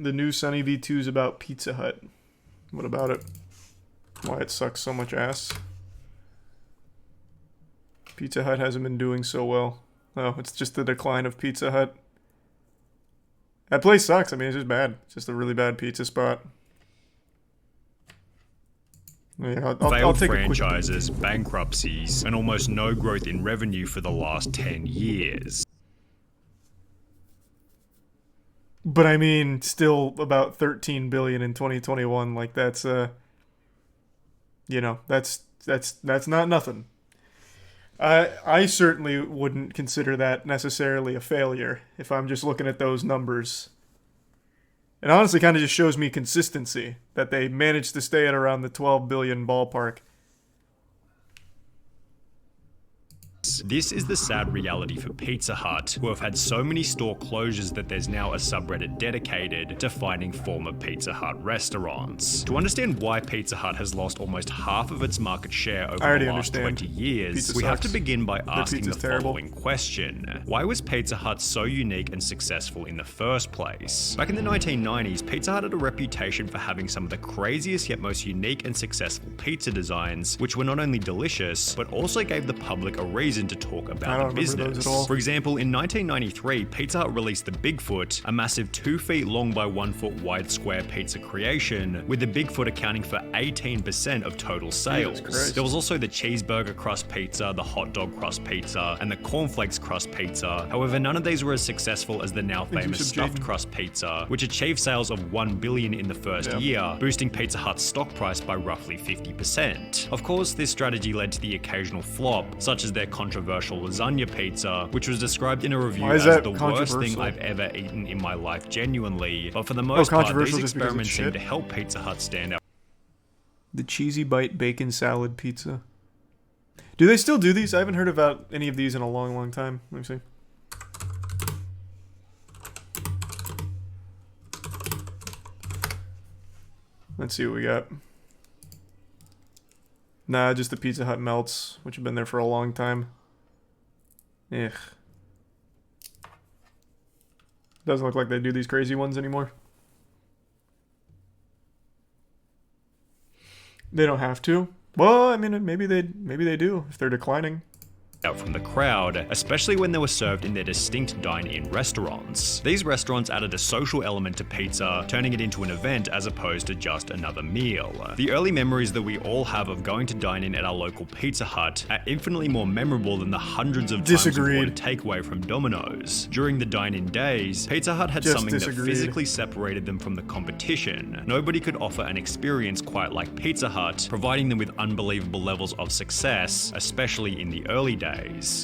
The new SunnyV2 is about Pizza Hut. What about it? Why it sucks so much ass? Pizza Hut hasn't been doing so well. Oh, it's just the decline of Pizza Hut. That place sucks. I mean, it's just bad. It's just a really bad pizza spot. Yeah, I'll Failed take franchises, bankruptcies, and almost no growth in revenue for the last 10 years. But I mean, still about 13 billion in 2021. Like that's you know, that's not nothing. I certainly wouldn't consider that necessarily a failure if I'm just looking at those numbers. It honestly kind of just shows me consistency, that they managed to stay at around the 12 billion ballpark. This is the sad reality for Pizza Hut, who have had so many store closures that there's now a subreddit dedicated to finding former Pizza Hut restaurants. To understand why Pizza Hut has lost almost half of its market share over the last 20 years, we have to begin by asking the following question. Why was Pizza Hut so unique and successful in the first place? Back in the 1990s, Pizza Hut had a reputation for having some of the craziest yet most unique and successful pizza designs, which were not only delicious, but also gave the public a reason to talk about the business. For example, in 1993, Pizza Hut released the Bigfoot, a massive 2 feet long by 1 foot wide square pizza creation, with the Bigfoot accounting for 18% of total sales. There was also the cheeseburger crust pizza, the hot dog crust pizza, and the cornflakes crust pizza. However, none of these were as successful as the now famous stuffed crust pizza, which achieved sales of 1 billion in the first year, boosting Pizza Hut's stock price by roughly 50%. Of course, this strategy led to the occasional flop, such as their controversial lasagna pizza, which was described in a review as the worst thing I've ever eaten in my life genuinely, but for the most part, these experiments seem to help Pizza Hut stand out. The Cheesy Bite Bacon Salad Pizza. Do they still do these? I haven't heard about any of these in a long time. Let me see. Let's see what we got. Nah, just the Pizza Hut melts, which have been there for a long time. Ugh. Doesn't look like they do these crazy ones anymore. They don't have to. Well, I mean, maybe they do if they're declining. Out from the crowd, especially when they were served in their distinct dine-in restaurants. These restaurants added a social element to pizza, turning it into an event as opposed to just another meal. The early memories that we all have of going to dine in at our local Pizza Hut are infinitely more memorable than the hundreds of times we ordered takeaway from Domino's. During the dine-in days, Pizza Hut had something that physically separated them from the competition. Nobody could offer an experience quite like Pizza Hut, providing them with unbelievable levels of success, especially in the early days.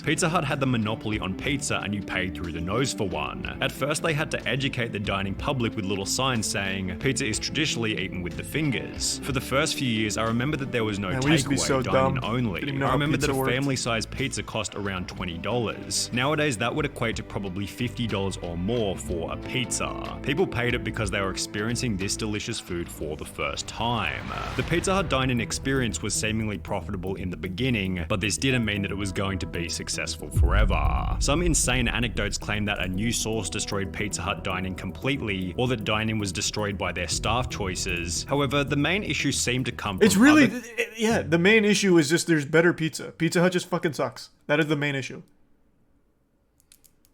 Pizza Hut had the monopoly on pizza and you paid through the nose for one. At first they had to educate the dining public with little signs saying, pizza is traditionally eaten with the fingers. For the first few years I remember that there was no takeaway, dine-in only. I remember that a family-sized pizza cost around $20. Nowadays that would equate to probably $50 or more for a pizza. People paid it because they were experiencing this delicious food for the first time. The Pizza Hut dine-in experience was seemingly profitable in the beginning, but this didn't mean that it was going to be successful forever. Some insane anecdotes claim that a new source destroyed Pizza Hut dining completely, or that dining was destroyed by their staff choices. However, the main issue seemed to come from the main issue is just there's better pizza. Pizza Hut just fucking sucks. That is the main issue.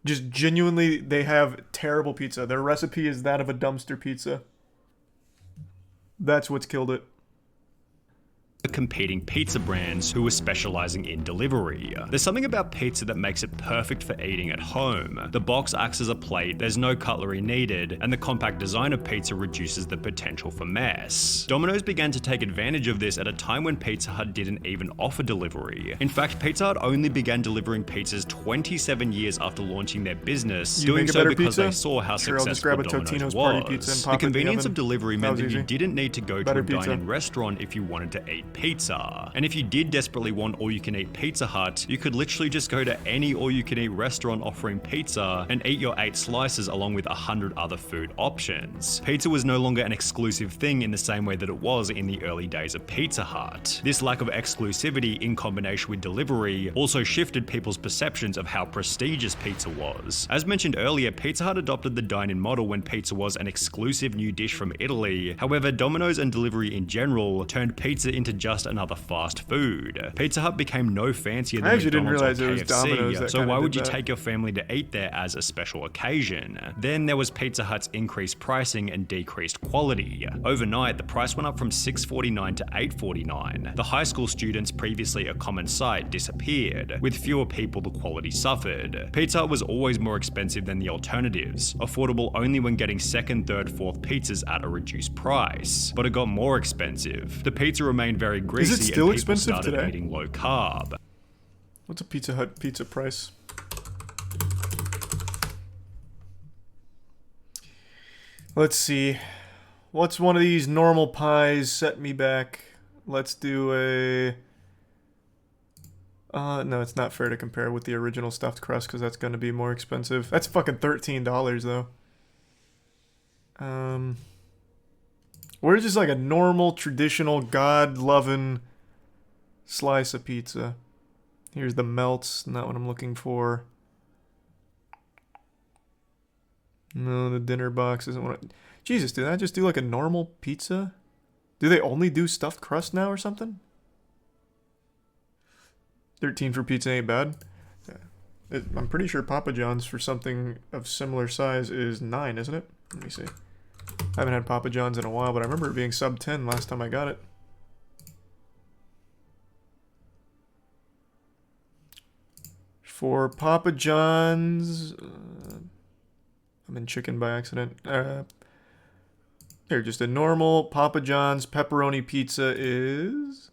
Just genuinely, they have terrible pizza. Their recipe is that of a dumpster pizza. That's what's killed it. Competing pizza brands who were specializing in delivery. There's something about pizza that makes it perfect for eating at home. The box acts as a plate, there's no cutlery needed, and the compact design of pizza reduces the potential for mess. Domino's began to take advantage of this at a time when Pizza Hut didn't even offer delivery. In fact, Pizza Hut only began delivering pizzas 27 years after launching their business, doing so because they saw how successful Domino's was. The convenience of delivery meant that you didn't need to go to a dine-in restaurant if you wanted to eat all-you-can-eat pizza. And if you did desperately want all-you-can-eat Pizza Hut, you could literally just go to any all-you-can-eat restaurant offering pizza and eat your 8 slices along with 100 other food options. Pizza was no longer an exclusive thing in the same way that it was in the early days of Pizza Hut. This lack of exclusivity in combination with delivery also shifted people's perceptions of how prestigious pizza was. As mentioned earlier, Pizza Hut adopted the dine-in model when pizza was an exclusive new dish from Italy. However, Domino's and delivery in general turned pizza into just another fast food. Pizza Hut became no fancier than McDonald's or KFC, so why would you take your family to eat there as a special occasion? Then there was Pizza Hut's increased pricing and decreased quality. Overnight, the price went up from $6.49 to $8.49. The high school students, previously a common sight, disappeared. With fewer people, the quality suffered. Pizza Hut was always more expensive than the alternatives, affordable only when getting second, third, fourth pizzas at a reduced price. But it got more expensive. The pizza remained very greasy and people started eating low carb. What's a Pizza Hut pizza price? Let's see. What's one of these normal pies? Set me back. Let's do a... no, it's not fair to compare with the original stuffed crust because that's going to be more expensive. That's fucking $13 though. Where's just like a normal, traditional, God-loving slice of pizza? Here's the melts, not what I'm looking for. No, the dinner box isn't what I... Jesus, did I just do like a normal pizza? Do they only do stuffed crust now or something? 13 for pizza ain't bad. I'm pretty sure Papa John's for something of similar size is 9, isn't it? Let me see. I haven't had Papa John's in a while, but I remember it being sub 10 last time I got it. For Papa John's... I'm in chicken by accident. Here, just a normal Papa John's pepperoni pizza is...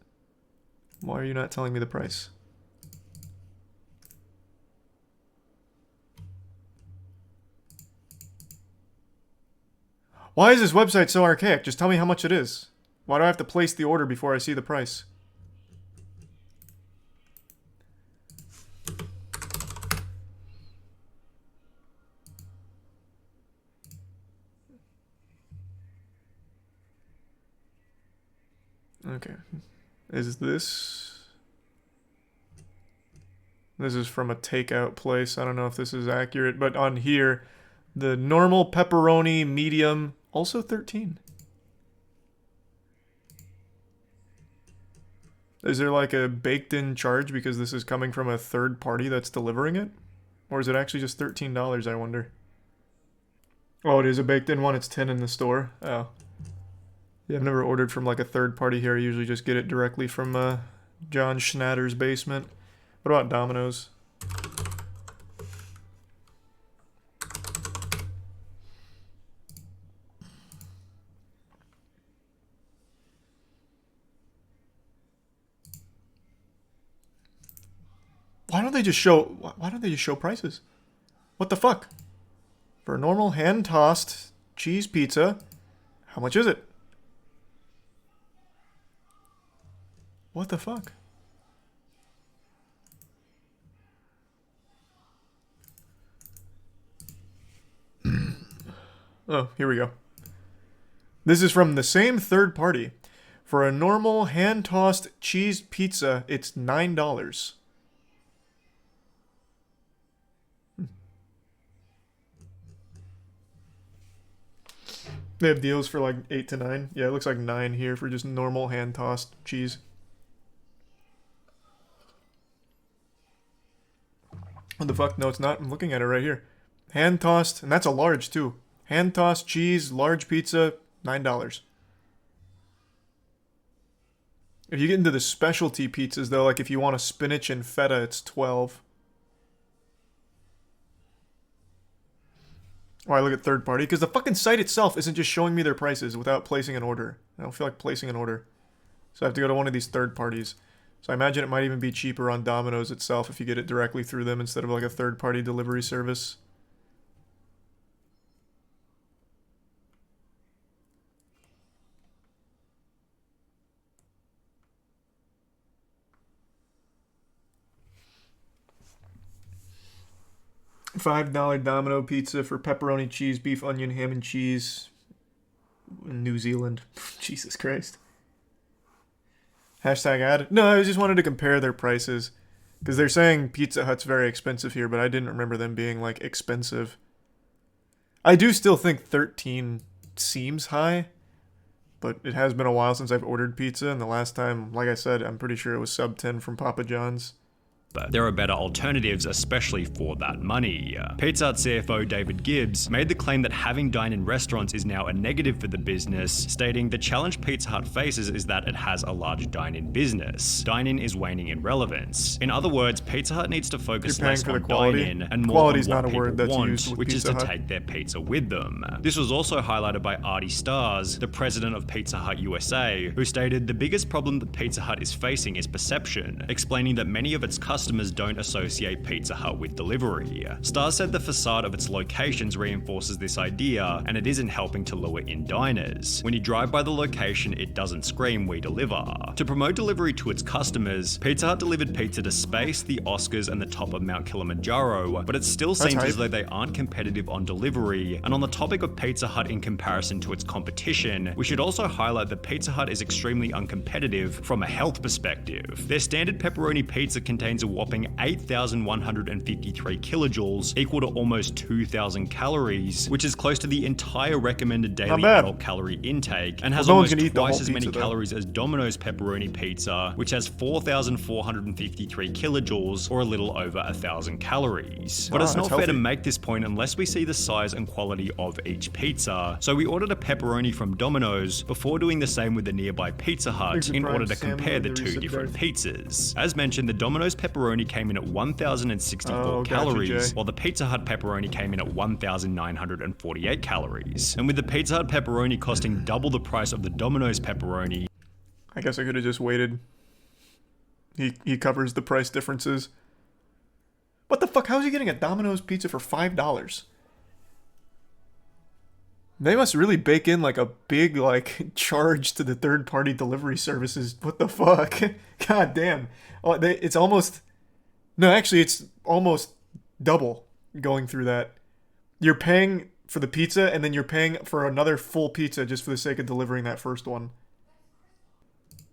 Why are you not telling me the price? Why is this website so archaic? Just tell me how much it is. Why do I have to place the order before I see the price? Okay. Is this... This is from a takeout place. I don't know if this is accurate, but on here, the normal pepperoni medium, also 13. Is there like a baked-in charge because this is coming from a third party that's delivering it? Or is it actually just $13, I wonder? Oh, it is a baked-in one. It's 10 in the store. Oh. Yeah, I've never ordered from like a third party here. I usually just get it directly from John Schnatter's basement. What about Domino's? Why don't they just show prices? What the fuck? For a normal hand-tossed cheese pizza, how much is it? What the fuck? Oh, here we go. This is from the same third party. For a normal hand-tossed cheese pizza, it's $9. They have deals for like 8 to 9. Yeah, it looks like 9 here for just normal hand-tossed cheese. What the fuck? No, it's not. I'm looking at it right here. Hand-tossed, and that's a large too. Hand-tossed cheese, large pizza, $9. If you get into the specialty pizzas though, like if you want a spinach and feta, it's 12. Oh, I look at third party because the fucking site itself isn't just showing me their prices without placing an order. I don't feel like placing an order. So I have to go to one of these third parties. So I imagine it might even be cheaper on Domino's itself if you get it directly through them instead of like a third party delivery service. $5 Domino pizza for pepperoni, cheese, beef, onion, ham, and cheese in New Zealand. Jesus Christ. Hashtag ad. No, I just wanted to compare their prices. Because they're saying Pizza Hut's very expensive here, but I didn't remember them being, like, expensive. I do still think 13 seems high. But it has been a while since I've ordered pizza, and the last time, like I said, I'm pretty sure it was sub 10 from Papa John's. But there are better alternatives, especially for that money. Pizza Hut CFO David Gibbs made the claim that having dine-in restaurants is now a negative for the business, stating the challenge Pizza Hut faces is that it has a large dine-in business. Dine-in is waning in relevance. In other words, Pizza Hut needs to focus less on dine-in and more on what people want, which is to take their pizza with them. This was also highlighted by Artie Stars, the president of Pizza Hut USA, who stated the biggest problem that Pizza Hut is facing is perception, explaining that many of its customers don't associate Pizza Hut with delivery. Stars said the facade of its locations reinforces this idea, and it isn't helping to lure in diners. When you drive by the location, it doesn't scream, "We deliver." To promote delivery to its customers, Pizza Hut delivered pizza to space, the Oscars, and the top of Mount Kilimanjaro, but it still seems as though they aren't competitive on delivery. And on the topic of Pizza Hut in comparison to its competition, we should also highlight that Pizza Hut is extremely uncompetitive from a health perspective. Their standard pepperoni pizza contains a whopping 8,153 kilojoules, equal to almost 2,000 calories, which is close to the entire recommended daily adult calorie intake, and has almost twice as many calories as Domino's pepperoni pizza, which has 4,453 kilojoules, or a little over 1,000 calories. But it's not fair to make this point unless we see the size and quality of each pizza, so we ordered a pepperoni from Domino's before doing the same with the nearby Pizza Hut in order to compare the two different pizzas. As mentioned, the Domino's pepperoni came in at 1,064 calories, while the Pizza Hut pepperoni came in at 1,948 calories. And with the Pizza Hut pepperoni costing double the price of the Domino's pepperoni, I guess I could have just waited. He covers the price differences. What the fuck? How is he getting a Domino's pizza for $5? They must really bake in like a big like charge to the third-party delivery services. What the fuck? God damn. Oh, it's almost... No, actually, it's almost double going through that. You're paying for the pizza, and then you're paying for another full pizza just for the sake of delivering that first one.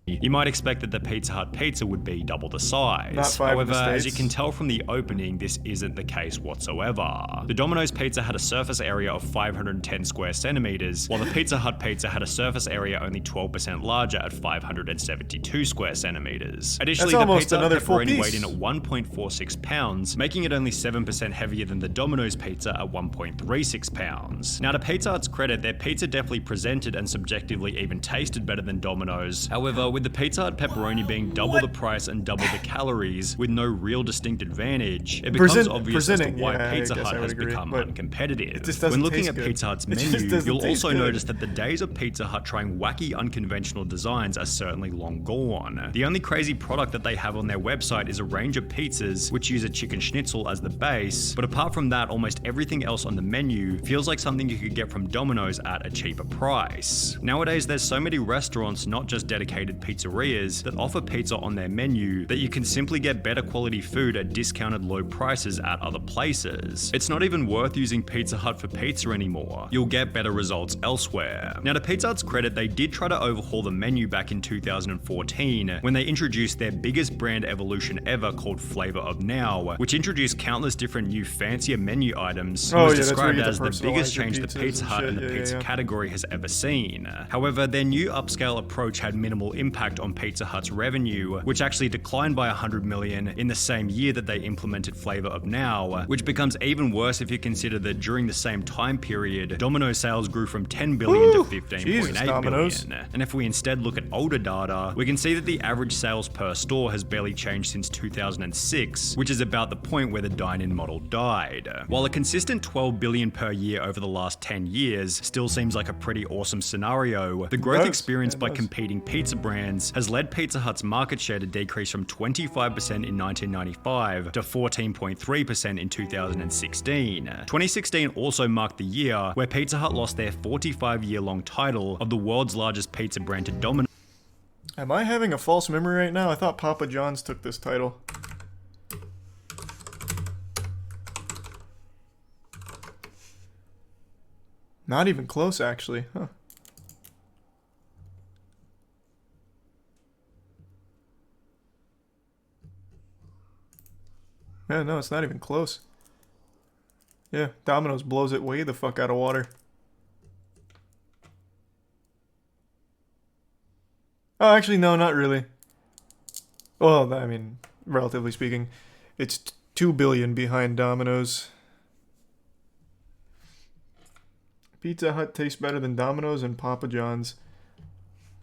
You might expect that the Pizza Hut pizza would be double the size. However, as you can tell from the opening, this isn't the case whatsoever. The Domino's pizza had a surface area of 510 square centimeters, while the Pizza Hut pizza had a surface area only 12% larger at 572 square centimeters. Additionally, the Pizza Hut pepperoni weighed in at 1.46 pounds, making it only 7% heavier than the Domino's pizza at 1.36 pounds. Now, to Pizza Hut's credit, their pizza definitely presented and subjectively even tasted better than Domino's. However, with the Pizza Hut pepperoni being double the price and double the calories with no real distinct advantage, it becomes obvious as to why Pizza Hut has become uncompetitive. When looking at Pizza Hut's menu, you'll also notice that the days of Pizza Hut trying wacky, unconventional designs are certainly long gone. The only crazy product that they have on their website is a range of pizzas which use a chicken schnitzel as the base, but apart from that, almost everything else on the menu feels like something you could get from Domino's at a cheaper price. Nowadays, there's so many restaurants, not just dedicated pizzerias, that offer pizza on their menu that you can simply get better quality food at discounted low prices at other places. It's not even worth using Pizza Hut for pizza anymore. You'll get better results elsewhere. Now, to Pizza Hut's credit, they did try to overhaul the menu back in 2014 when they introduced their biggest brand evolution ever called Flavor of Now, which introduced countless different new fancier menu items and was described as the biggest change the Pizza Hut and the pizza category has ever seen. However, their new upscale approach had minimal impact on Pizza Hut's revenue, which actually declined by $100 million in the same year that they implemented Flavor of Now, which becomes even worse if you consider that during the same time period, Domino's sales grew from $10 billion to $15.8 billion. And if we instead look at older data, we can see that the average sales per store has barely changed since 2006, which is about the point where the dine-in model died. While a consistent $12 billion per year over the last 10 years still seems like a pretty awesome scenario, the growth experienced by competing pizza brands has led Pizza Hut's market share to decrease from 25% in 1995 to 14.3% in 2016. 2016 also marked the year where Pizza Hut lost their 45-year-long title of the world's largest pizza brand to Domino's. Am I having a false memory right now? I thought Papa John's took this title. Not even close, actually. Huh. Yeah, no, it's not even close. Yeah, Domino's blows it way the fuck out of water. Oh, actually, no, not really. Well, I mean, relatively speaking, it's 2 billion behind Domino's. Pizza Hut tastes better than Domino's and Papa John's.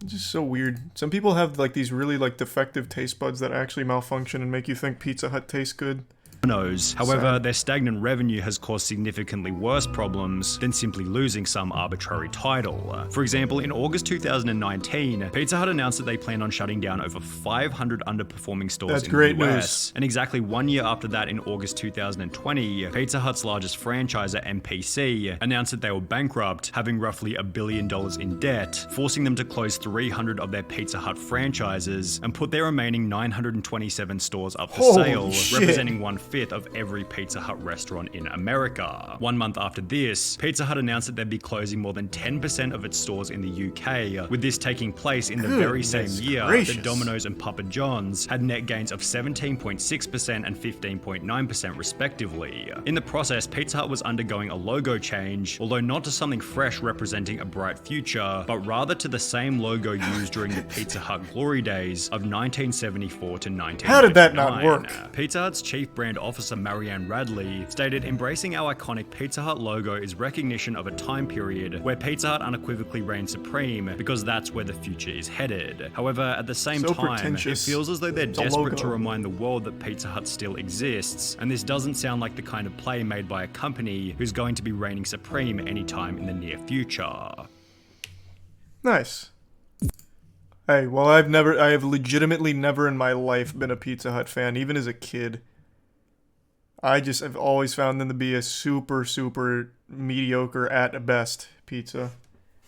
It's just so weird. Some people have like these really like defective taste buds that actually malfunction and make you think Pizza Hut tastes good. However, their stagnant revenue has caused significantly worse problems than simply losing some arbitrary title. For example, in August 2019, Pizza Hut announced that they plan on shutting down over 500 underperforming stores in the US. News. And exactly 1 year after that, in August 2020, Pizza Hut's largest franchisor, MPC, announced that they were bankrupt, having roughly $1 billion in debt, forcing them to close 300 of their Pizza Hut franchises and put their remaining 927 stores up for sale, representing 1/5 of every Pizza Hut restaurant in America. 1 month after this, Pizza Hut announced that they'd be closing more than 10% of its stores in the UK, with this taking place in the very same year that Domino's and Papa John's had net gains of 17.6% and 15.9% respectively. In the process, Pizza Hut was undergoing a logo change, although not to something fresh representing a bright future, but rather to the same logo used during the Pizza Hut glory days of 1974 to 1999. How did that not work? Pizza Hut's chief brand officer Marianne Radley stated, "Embracing our iconic Pizza Hut logo is recognition of a time period where Pizza Hut unequivocally reigns supreme, because that's where the future is headed. However, at the same time, it feels as though they're desperate to remind the world that Pizza Hut still exists, and this doesn't sound like the kind of play made by a company who's going to be reigning supreme anytime in the near future." Nice. Hey, well, I have legitimately never in my life been a Pizza Hut fan, even as a kid. I've always found them to be a super, super mediocre at best pizza.